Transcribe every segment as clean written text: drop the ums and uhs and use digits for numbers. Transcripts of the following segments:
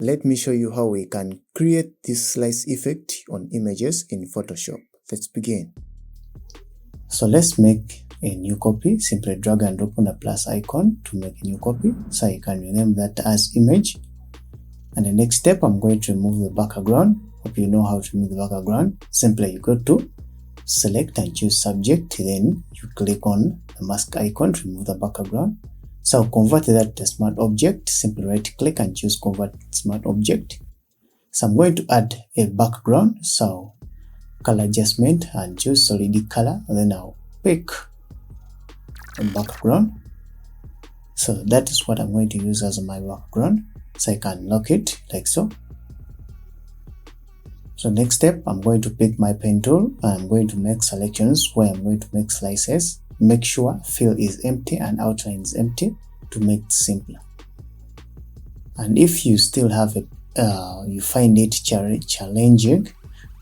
Let me show you how we can create this slice effect on images in Photoshop. Let's begin. So let's make a new copy. Simply drag and drop on the plus icon to make a new copy. So you can rename that as image. And the next step, I'm going to remove the background. Hope you know how to remove the background. Simply you go to select and choose subject. Then you click on the mask icon to remove the background. So convert that to a smart object. Simply right click and choose convert smart object. So I'm going to add a background. So color adjustment and choose solid color. And then I'll pick a background. So that is what I'm going to use as my background. So I can lock it like so. So next step, I'm going to pick my pen tool and I'm going to make selections where I'm going to make slices. Make sure fill is empty and outline is empty to make it simpler. And if you still have you find it challenging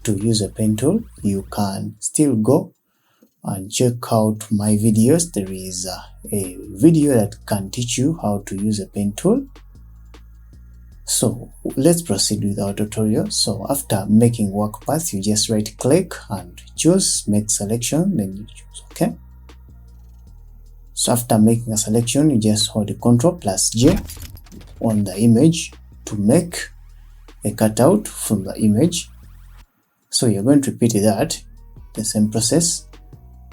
to use a pen tool, you can still go and check out my videos. There is a video that can teach you how to use a pen tool. So let's proceed with our tutorial. So after making work path, you just right click and choose make selection, then you choose OK. So after making a selection, you just hold the Ctrl plus J on the image to make a cutout from the image. So you're going to repeat that, the same process.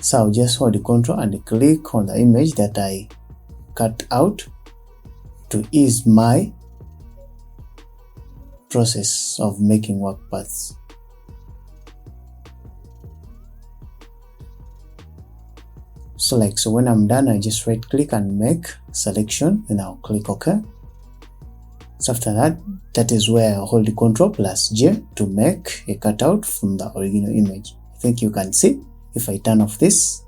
So I'll just hold the Ctrl and click on the image that I cut out to ease my process of making work paths. So when I'm done, I just right click and make selection, and I'll click OK. So after that, that is where I hold the Ctrl plus J to make a cutout from the original image. I think you can see if I turn off this.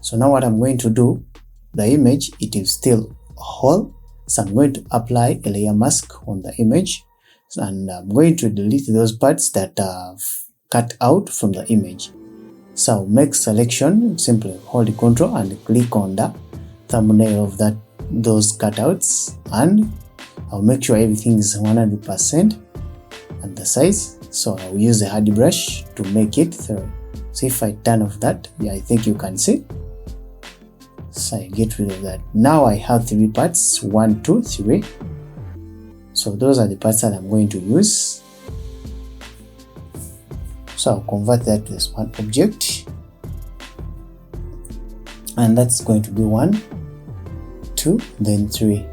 So now what I'm going to do, the image, it is still whole. So I'm going to apply a layer mask on the image, and I'm going to delete those parts that are cut out from the image. So I'll make selection, simply hold the Ctrl and click on the thumbnail of those cutouts, and I'll make sure everything is 100% and the size. So I'll use a hard brush to make it thorough. So if I turn off that, yeah, I think you can see. So I get rid of that. Now I have 3 parts, 1, 2, 3. So those are the parts that I'm going to use. So I'll convert that to a smart object. And that's going to be 1, 2, then 3.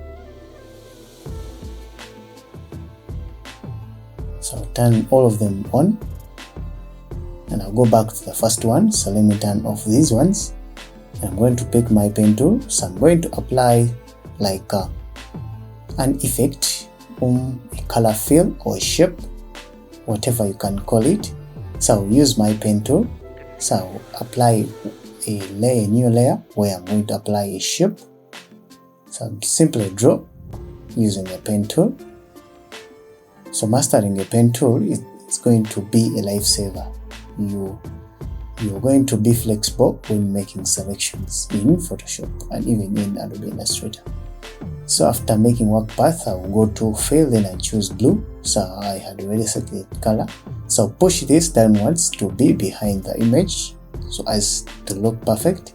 So I'll turn all of them on. And I'll go back to the first one. So let me turn off these ones. I'm going to pick my pen tool, so I'm going to apply like an effect, a color fill or a shape, whatever you can call it. So I'll use my pen tool, so I'll apply a new layer where I'm going to apply a shape. So I'll simply draw using a pen tool. So mastering a pen tool is going to be a lifesaver. You're going to be flexible when making selections in Photoshop and even in Adobe Illustrator. So after making work path, I will go to fill, then I choose blue. So I had already selected color. So push this downwards to be behind the image, so as to look perfect.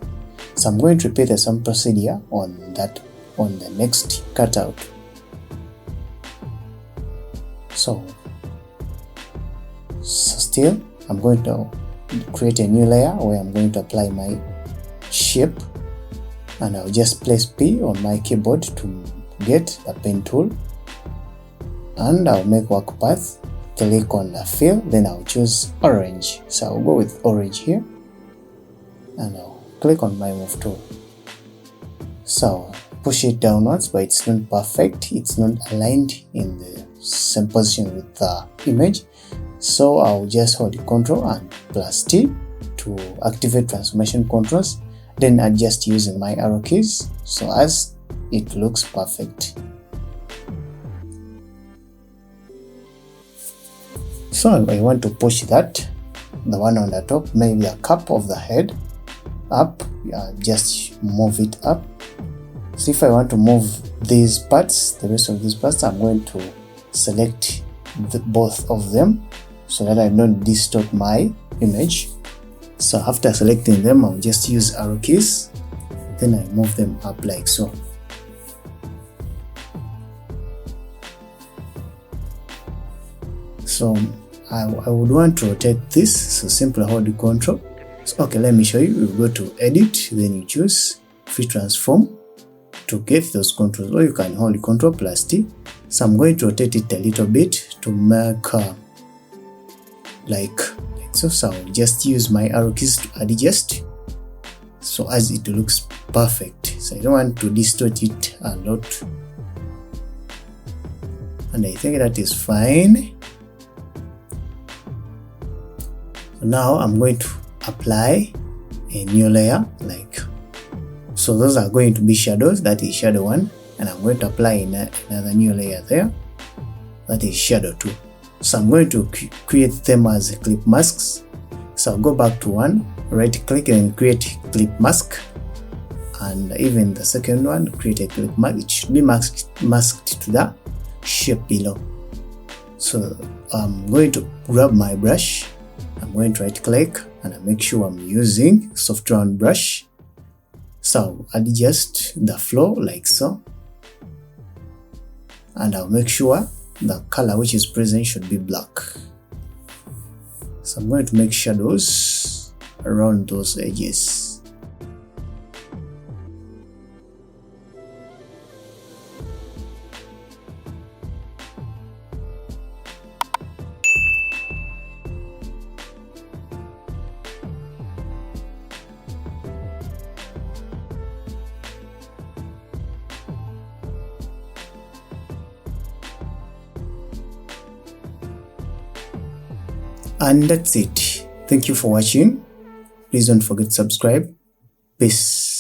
So I'm going to repeat the same procedure on the next cutout. So still, I'm going to create a new layer where I'm going to apply my shape, and I'll just place P on my keyboard to get the pen tool, and I'll make work path, click on the fill, then I'll choose orange. So I'll go with orange here, and I'll click on my move tool. So push it downwards, but it's not perfect, it's not aligned in the same position with the image. So I'll just hold the Ctrl and plus T to activate transformation controls, then adjust using my arrow keys so as it looks perfect. So I want to push that, the one on the top, maybe the cap of the head up, just move it up. So if I want to move these parts, the rest of these parts, I'm going to select both of them so that I don't distort my image. So after selecting them, I'll just use arrow keys, then I move them up like so. So I would want to rotate this, so simply hold the control. So, okay, let me show you. You go to edit, then you choose free transform to get those controls, or you can hold the control plus T. So I'm going to rotate it a little bit to make like so. So I'll just use my arrow keys to adjust so as it looks perfect. So I don't want to distort it a lot, and I think that is fine. Now I'm going to apply a new layer, like so. Those are going to be shadows, that is shadow 1, and I'm going to apply another new layer there, that is shadow 2. So I'm going to create them as clip masks. So I'll go back to 1, right click and create clip mask, and even the second one, create a clip mask. It should be masked to the shape below. So I'm going to grab my brush, I'm going to right click and I make sure I'm using soft round brush. So I'll adjust the flow like so, and I'll make sure the color which is present should be black. So I'm going to make shadows around those edges. And that's it. Thank you for watching. Please don't forget to subscribe. Peace.